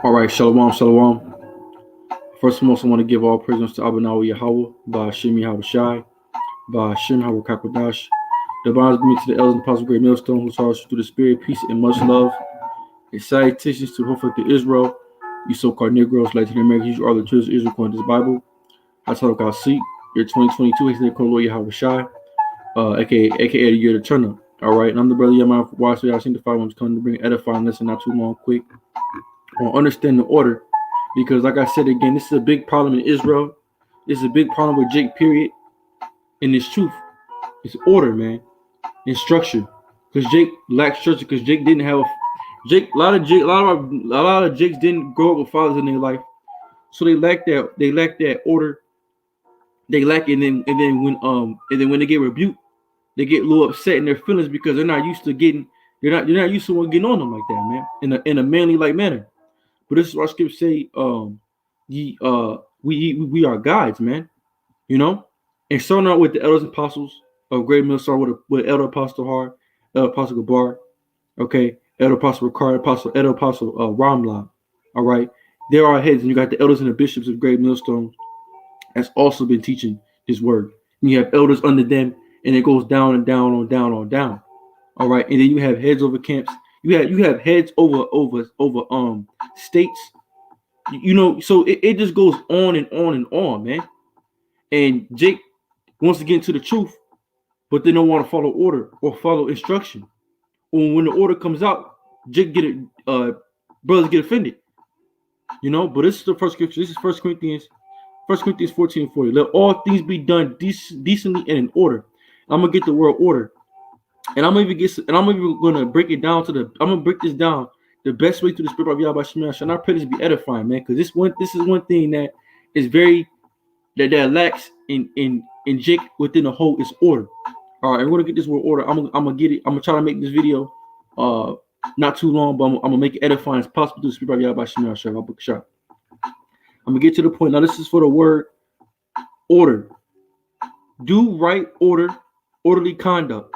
All right, shalom, shalom. First and most, I want to give all praise to Abanawi Yahweh, by Hashem Yahweh Shai, by Hashem Yahweh Kakodash. The bonds be to the elders and apostles, great millstone, who taught us through the spirit, peace, and much love. And salutations to the whole of Israel, you so-called Negroes, Latin Americans, you are the children of Israel according to this Bible. I talk about seat, year 2022, he's the Lord Yahweh Shai, aka the year to turn up. All right, and I'm the brother Yamai for Watch, so y'all seen the five ones coming to bring edifying lesson, not too long, quick. I want to understand the order. Because, like I said again, this is a big problem in Israel. This is a big problem with Jake, period. And it's truth. It's order, man. And structure. Because Jake lacked structure. Because Jake didn't have a lot of Jakes didn't grow up with fathers in their life. So they lack that order. They lack it, and then when they get rebuked, they get a little upset in their feelings because they're not used to they're not used to someone getting on them like that, man. In a manly like manner. But this is what scripture say, we are guides, man. You know? And starting out with the elders and apostles of Great Mill, start with Elder Apostle Har, Elder Apostle Gabar, okay, Elder Apostle Ricard, Elder Apostle Ramla. All right. There are heads, and you got the elders and the bishops of Great Millstone that's also been teaching this word. And you have elders under them, and it goes down and down on down on down. All right, and then you have heads over camps. You have heads over states, you know, so it just goes on and on and on, man. And Jake wants to get into the truth, but they don't want to follow order or follow instruction. When the order comes out, Jake brothers get offended, you know. But this is the first scripture. This is 1 Corinthians 14:40. Let all things be done decently and in order. I'm gonna get the word order. And I'm even gonna break it down I'm gonna break this down the best way through the spirit of Yahweh Shemel. And I pray this be edifying, man, because this is one thing that is very that lacks in Jake within the whole is order. All right, we're gonna get this word order. I'm gonna get it. I'm gonna try to make this video not too long, but I'm gonna make it edifying as possible through the spirit of Yahweh Shemel. I'm gonna get to the point. Now, this is for the word order. Do right order, orderly conduct.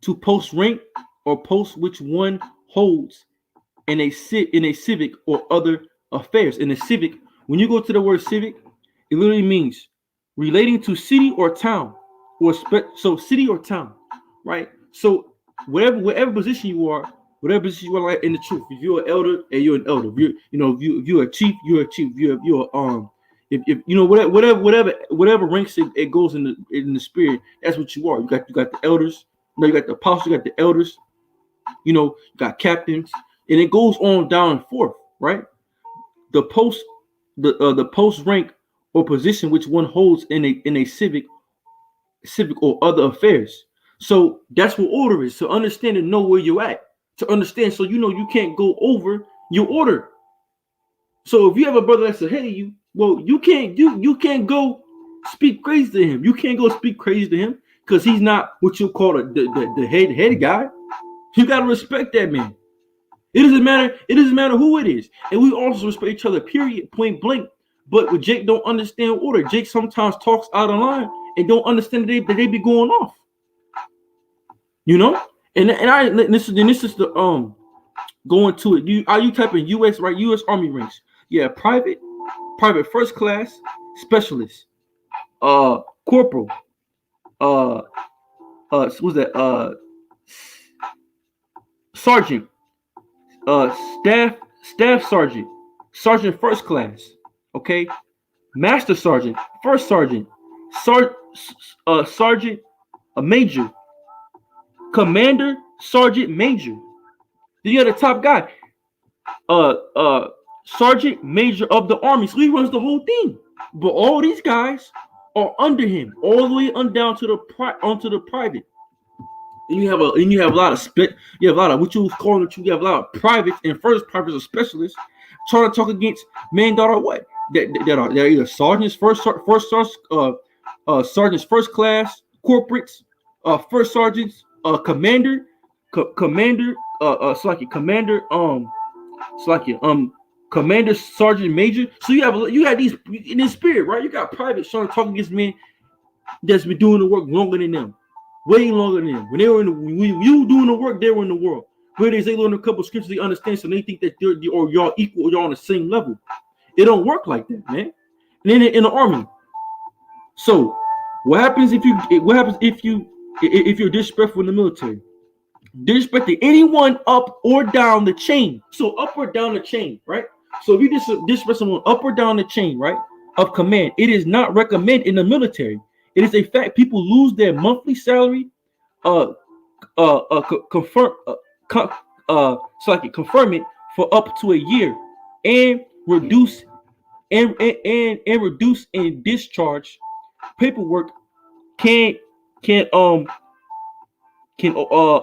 To post rank or post which one holds in a civic or other affairs. In a civic, when you go to the word civic, it literally means relating to city or town, so city or town, right? So whatever position you are like in the truth. If you're an elder, and you're an elder. If you're a chief, you're a chief. If you know whatever ranks it goes in the spirit, that's what you are. You got the elders. You got the apostles, you got the elders, you got captains, and it goes on down and forth, right? The post rank or position which one holds in a civic or other affairs. So that's what order is. To understand and know where you're at. To understand, so you can't go over your order. So if you have a brother that's ahead of you, well, you can't go speak crazy to him. You can't go speak crazy to him. Because he's not what you call the head guy. You gotta respect that man. It doesn't matter who it is. And we also respect each other, period, point blank. But with Jake don't understand order. Jake sometimes talks out of line and don't understand that they be going off. You know? And this is the going to it. You typing US, right? US Army ranks. Yeah, private first class, specialist, corporal. What's that? Sergeant, staff sergeant, sergeant first class, okay, master sergeant, first sergeant, sergeant, a major, commander, sergeant, major. Then you got the top guy, sergeant major of the army. So he runs the whole thing. But all these guys are under him, all the way on down to onto the private. And you have a lot of you have a lot of what you call it. You have a lot of privates and first privates or specialists trying to talk against men that are what that are either sergeants sergeants first class, corporates, first sergeants, commander, commander, sergeant, major. So you have these in the spirit, right? You got privates trying to talk against men that's been doing the work longer than them, way longer than them. When you doing the work, they were in the world. But they learn a couple scriptures they understand, so they think that or y'all equal, or y'all on the same level. It don't work like that, man. And then in the army. So what happens if you're disrespectful in the military? Disrespecting anyone up or down the chain. So up or down the chain, right? So if you disrespect someone up or down the chain, right, of command, it is not recommended in the military. It is a fact. People lose their monthly salary, confirm confirm it for up to a year, and reduce reduce and discharge paperwork can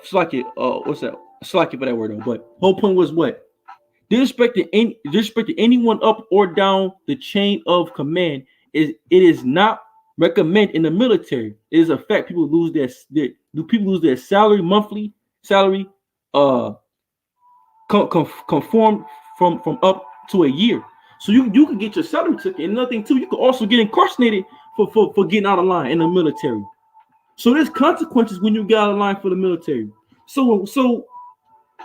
slack it what's that, slack it for that word though. But whole point was what? Disrespecting anyone up or down the chain of command is not recommended in the military. It is a fact. People lose their salary, monthly salary, conform from up to a year. So you can get your salary took, and nothing too. You can also get incarcerated for getting out of line in the military. So there's consequences when you get out of line for the military. So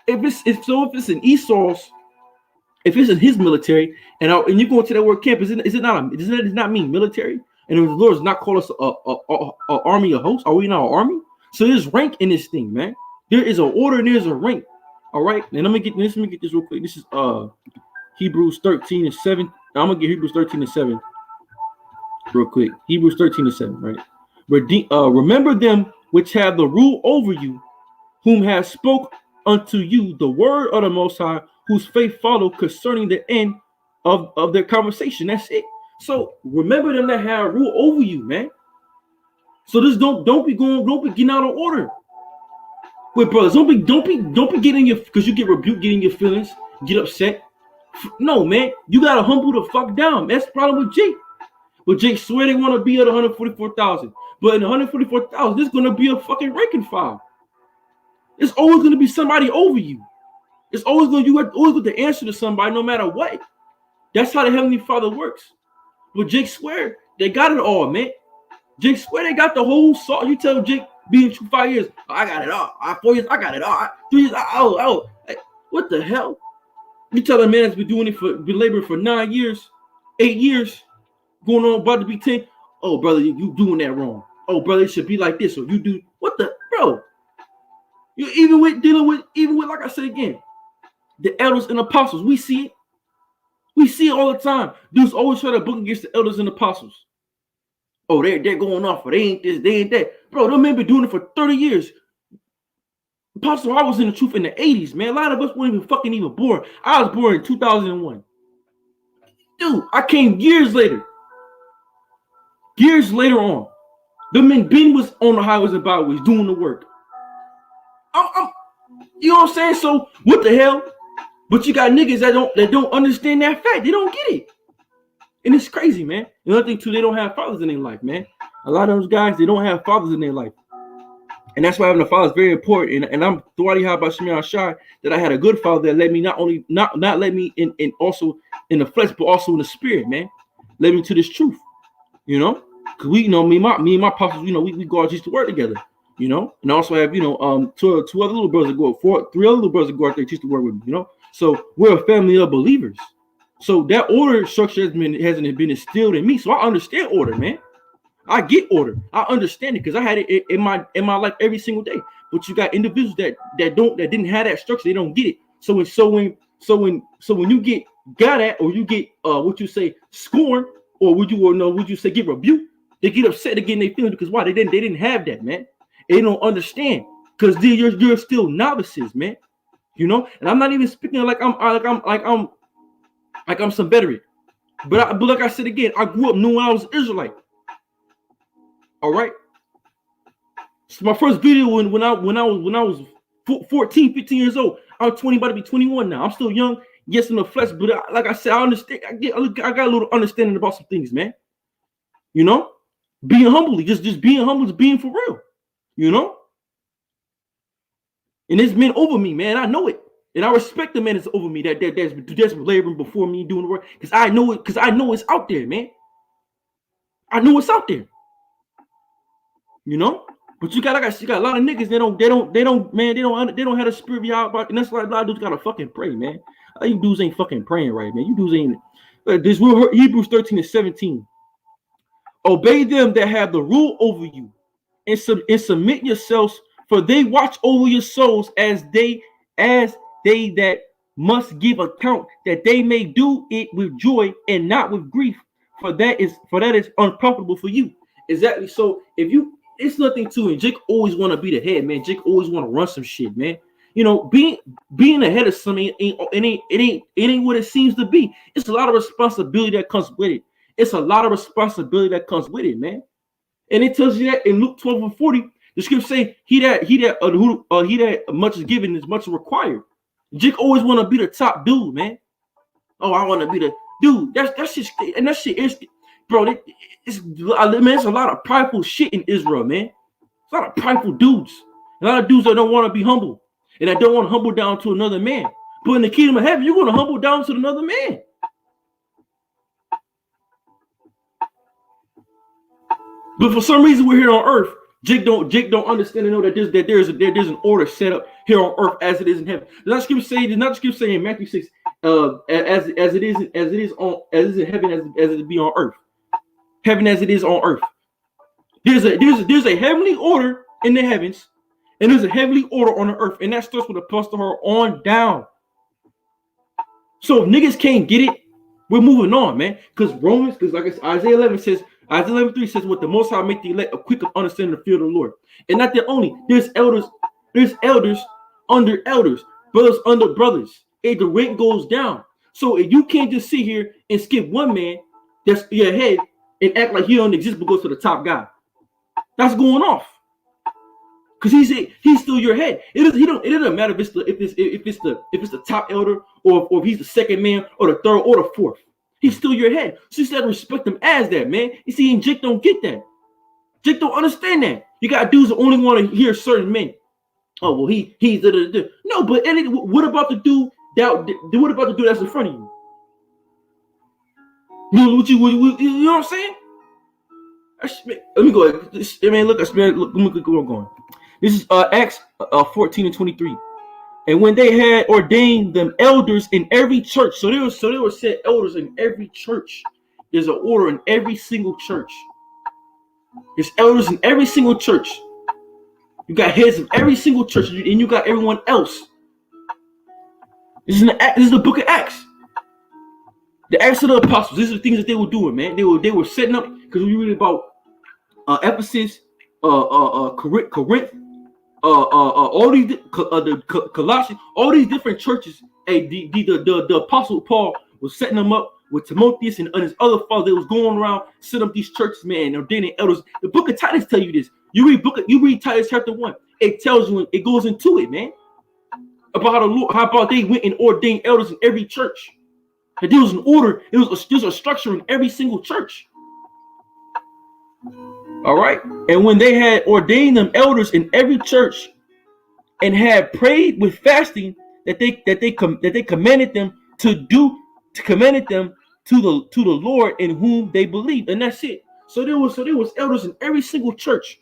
if it's in Esau's, if it's in his military, and you go into that work camp, does it not mean military? And the Lord does not call us a army, a host. Are we not an army? So there's rank in this thing, man. There is an order and there's a rank. All right. And let me get this real quick. This is Hebrews 13:7. I'm gonna get Hebrews 13:7 real quick. Hebrews 13:7, right? Remember them which have the rule over you, whom have spoke unto you the word of the Most High, whose faith follow concerning the end of their conversation. That's it. So remember them that have rule over you, man. So this don't be getting out of order. Wait, brothers, don't be getting your, because you get rebuked, getting your feelings, get upset. No, man, you gotta humble the fuck down. That's the problem with Jake. But Jake swear they want to be at 144,000. But in 144,000, there's gonna be a fucking ranking file. It's always gonna be somebody over you. It's always you always got to answer to somebody, no matter what. That's how the Heavenly Father works. But Jake swear they got it all, man. Jake swear they got the whole salt. You tell Jake being 5 years, I got it all. 4 years, I got it all. 3 years, what the hell? You tell a man that's been laboring for 9 years, 8 years, going on about to be 10. Oh, brother, you doing that wrong. Oh, brother, it should be like this. Or you do what the bro? You even with like I said again, the elders and apostles. We see it. We see it all the time. Dudes always try to book against the elders and apostles. Oh, they're going off, or they ain't this, they ain't that. Bro, them men been doing it for 30 years. Apostle, I was in the truth in the 80s, man. A lot of us weren't even born. I was born in 2001. Dude, I came years later. Years later on. The men Ben was on the highways and byways doing the work. You know what I'm saying? So what the hell? But you got niggas that don't understand that fact. They don't get it. And it's crazy, man. Another thing too, they don't have fathers in their life, man. A lot of those guys, they don't have fathers in their life. And that's why having a father is very important. And I'm Thwadi Haba Shemir Shai, that I had a good father that led me not let me in also in the flesh, but also in the spirit, man. Led me to this truth. You know? Because we, me and my pops, we go out used to work together. You know, and I also have, two other little brothers that three other little brothers that go out there teach to work with me, So we're a family of believers. So that order structure hasn't been instilled in me. So I understand order, man. I get order. I understand it because I had it in my life every single day. But you got individuals that didn't have that structure. They don't get it. So when you get got at, or you get scorned, or would you say get rebuked, they get upset again. They feel because why? They didn't have that, man. They don't understand because you're still novices, man. And I'm not even speaking like I'm some veteran. But like I said again, I grew up knowing I was Israelite. All right. So my first video when I was 14, 15 years old. I'm 20, about to be 21 now. I'm still young, yes, in the flesh, but like I said, I understand. I got a little understanding about some things, man. Being humbly, just being humble, just being for real. And there's men over me, man. I know it. And I respect the man that's over me, that's laboring before me doing the work. Because I know it's out there, man. I know it's out there. But you got a lot of niggas. They don't have a spirit behind. And that's why a lot of dudes gotta fucking pray, man. You dudes ain't fucking praying right, man. You dudes ain't. This Hebrews 13:17. Obey them that have the rule over you, and submit yourselves, for they watch over your souls as they that must give account, that they may do it with joy and not with grief, for that is unprofitable for you. Exactly. So if you, it's nothing to it. Jake always want to be the head, man. Jake always want to run some shit, man. You know, being the head of something it ain't what it seems to be. It's a lot of responsibility that comes with it. It's a lot of responsibility that comes with it, man. And it tells you that in Luke 12:40, the scripture say, he that much is given is much required. Jake always want to be the top dude, man. Oh, I want to be the dude. That's just, and that shit is, bro. It's a lot of prideful shit in Israel, man. It's a lot of prideful dudes. A lot of dudes that don't want to be humble, and that don't want to humble down to another man. But in the kingdom of heaven, you're going to humble down to another man. But for some reason, we're here on earth. Jake don't understand and know that there's an order set up here on earth as it is in heaven. Does not scripture say in Matthew 6, as it is in heaven as it be on earth. Heaven as it is on earth. There's a heavenly order in the heavens, and there's a heavenly order on the earth, and that starts with Apostle Her on down. So if niggas can't get it, we're moving on, man. Because like I said, Isaiah 11:3 says, "What the Most High make the elect quick of understanding the fear of the Lord." And not that only, there's elders under elders, brothers under brothers. And the rank goes down. So if you can't just sit here and skip one man that's your head and act like he don't exist but goes to the top guy, that's going off. Because he's still your head. It doesn't matter if it's the top elder or if he's the second man or the third or the fourth. He's still your head. So you still respect him as that, man. You see, and Jake don't get that. Jake don't understand that. You got dudes that only want to hear certain men. Oh, well, he's no, but what about the dude that's in front of you? You know what I'm saying? Let me go ahead. Man, look, let me go going. This is Acts 14:23. And when they had ordained them elders in every church, so they were set elders in every church. There's an order in every single church. There's elders in every single church. You got heads of every single church, and you got everyone else. This is the book of Acts. The Acts of the Apostles. These are the things that they were doing, man. They were setting up, because we read about Ephesus, Corinth, all these the Colossians, all these different churches. The Apostle Paul was setting them up with Timotheus and his other father. They was going around setting up these churches, man, ordaining elders. The book of Titus tell you this. You read Titus chapter 1. It tells you, it goes into it, man, about how about they went and ordained elders in every church. That there was an order. There's a structure in every single church. All right. And when they had ordained them elders in every church and had prayed with fasting, that they commanded them to the Lord in whom they believed. And that's it. So there was elders in every single church.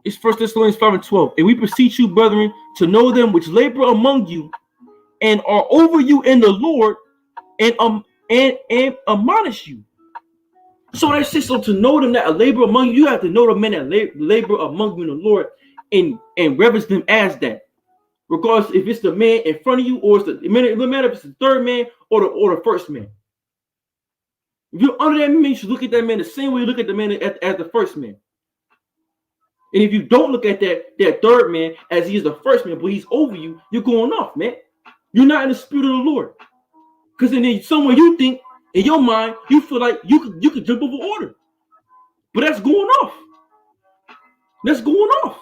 It's 1 Thessalonians 5:12. And we beseech you, brethren, to know them which labor among you and are over you in the Lord, and admonish you. So that's it. So to know them that labor among you, you have to know the men that labor among you in the Lord, and reverence them as that. Regardless if it's the man in front of you or it matter if it's the third man or the first man. If you're under that man, you should look at that man the same way you look at the man as the first man. And if you don't look at that third man as he is the first man, but he's over you, you're going off, man. You're not in the spirit of the Lord. Because then somewhere you think, in your mind, you feel like you could jump over order. But that's going off. That's going off.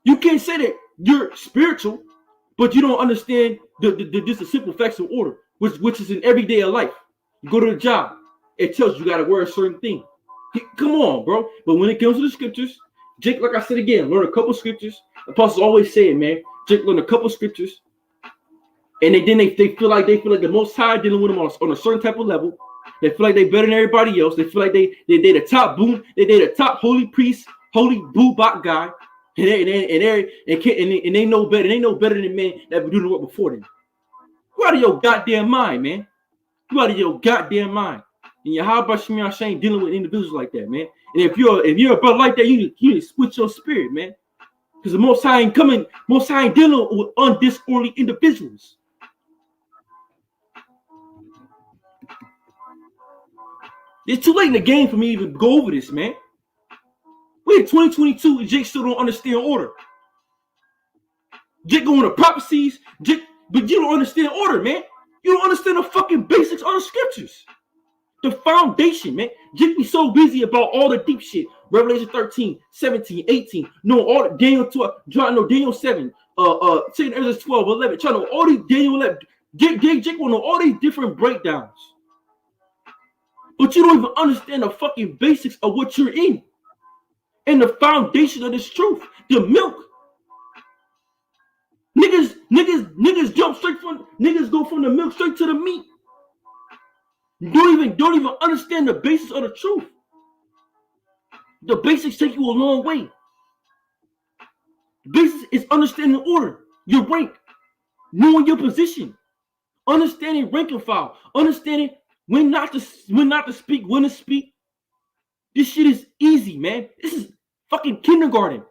You can't say that you're spiritual, but you don't understand just the simple facts of order, which is in everyday life. You go to the job, it tells you got to wear a certain thing. Come on, bro. But when it comes to the scriptures, Jake, like I said again, learn a couple scriptures. Apostles always say it, man. Jake learn a couple scriptures, and then they feel like the Most High dealing with them on a certain type of level. They feel like they better than everybody else. They feel like they the top boom. They the top holy priest, holy boobot guy, and they know better. They know better than men that been doing the work before them. You out of your goddamn mind, man. You out of your goddamn mind. And Yahweh Shemi Hashem dealing with individuals like that, man. And if you're a brother like that, you need to switch your spirit, man. Because the Most High ain't dealing with undisorderly individuals. It's too late in the game for me to even go over this, man. We're in 2022 and Jake still don't understand order. Jake going to prophecies, but you don't understand order, man. You don't understand the fucking basics of the scriptures. The foundation, man. Jake be so busy about all the deep shit. Revelation 13, 17, 18. No, all the Daniel 12, Daniel 7, 2 Ezra 12, 11. Trying to know all these Daniel 11. Jake will know all these different breakdowns. But you don't even understand the fucking basics of what you're in. And the foundation of this truth. The milk. Niggas jump straight from niggas go from the milk straight to the meat. Don't even understand the basics of the truth. The basics take you a long way. The basics is understanding order, your rank, knowing your position, understanding rank and file, understanding when not to speak, when to speak. This shit is easy, man. This is fucking kindergarten.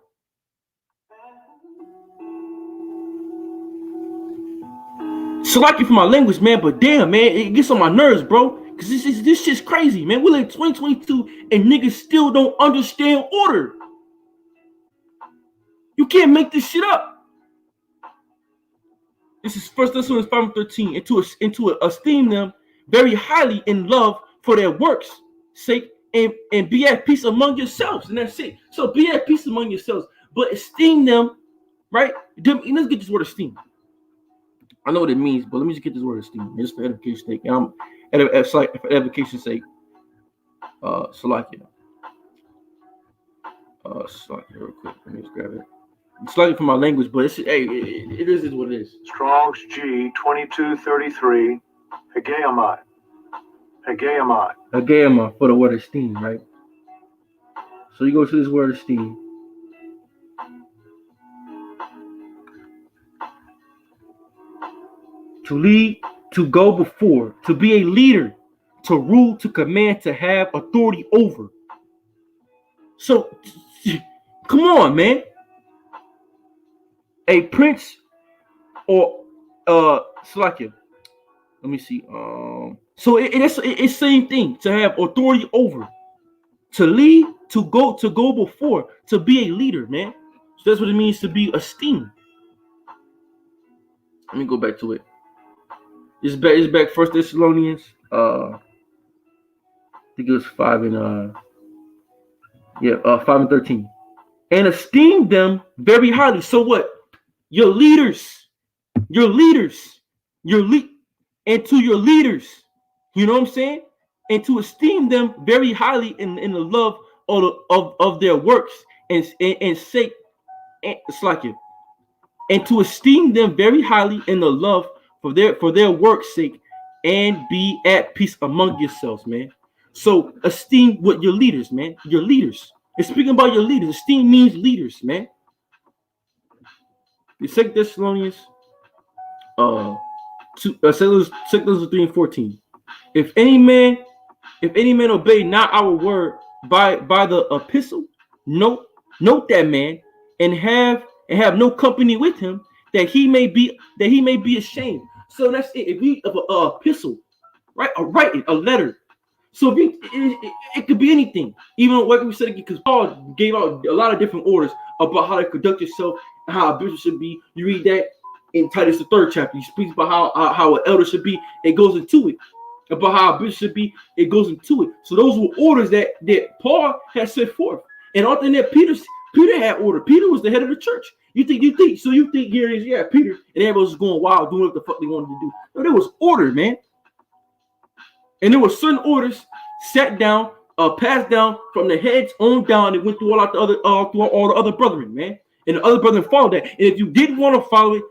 Select you for my language, man, but damn, man, it gets on my nerves, bro. Cause this shit's crazy, man. We're in 2022 and niggas still don't understand order. You can't make this shit up. This is 1 Thessalonians 5:13. Into esteem them very highly in love for their works' sake, and be at peace among yourselves. And that's it. So be at peace among yourselves, but esteem them, right? Let's get this word esteem. I know what it means, but let me just get this word esteem. Just for edification's sake. And for edification's sake, Salakia. Salakia, real quick. Let me just grab it. It's slightly for my language, but it is what it is. Strong's G 2233. Hegeamai. Hegeamai for the word esteem, right? So you go to this word esteem. To lead, to go before, to be a leader, to rule, to command, to have authority over. So, come on, man. A prince or Salakia. Let me see. So it's same thing, to have authority over, to lead, to go before, to be a leader, man. So that's what it means to be esteemed. Let me go back to it. It's back 1 Thessalonians. I think it was 5 and 13. And esteem them very highly. So what? Your leaders. And to your leaders. You know what I'm saying? And to esteem them very highly in the love of their works and sake. It's like it. And to esteem them very highly in the love for their work's sake, and be at peace among yourselves, man. So esteem what your leaders, man. Your leaders. And speaking about your leaders, esteem means leaders, man. The 2 Thessalonians 2 3 and 14. If any man obey not our word by the epistle, note that man, and have no company with him, that he may be ashamed. So that's it. If we have an epistle, right? A writing, a letter. So if it could be anything. Even like we said, because Paul gave out a lot of different orders about how to conduct yourself and how a bishop should be. You read that in Titus the 3rd chapter. He speaks about how an elder should be. It goes into it. About how a bishop should be. It goes into it. So those were orders that Paul had set forth. And all thing that Peter had ordered. Peter was the head of the church. You think here is Peter, and everybody was going wild doing what the fuck they wanted to do. No, there was order, man. And there were certain orders set down, passed down from the heads on down. It went through all the other brethren, man. And the other brethren followed that. And if you didn't want to follow it,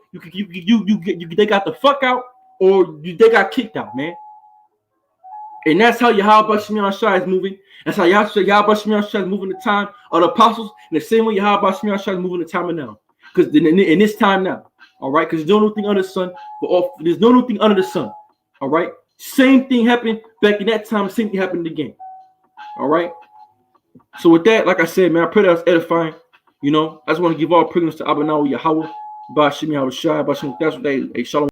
they got the fuck out, or they got kicked out, man. And that's how Yahweh Shemiah Shai is moving. That's how Yahweh Shemiah Shai is moving the time of the apostles. And the same way Yahweh Shemiah Shai is moving the time of now. Because in this time now. All right. Because there's no new thing under the sun. There's no new thing under the sun. All right. Same thing happened back in that time. Same thing happened again. All right. So with that, like I said, man, I pray that was edifying. You know, I just want to give all praise to Abba Yahweh, Ba'Shem Yahweh Shai, Ba'Shem. That's what they shalom.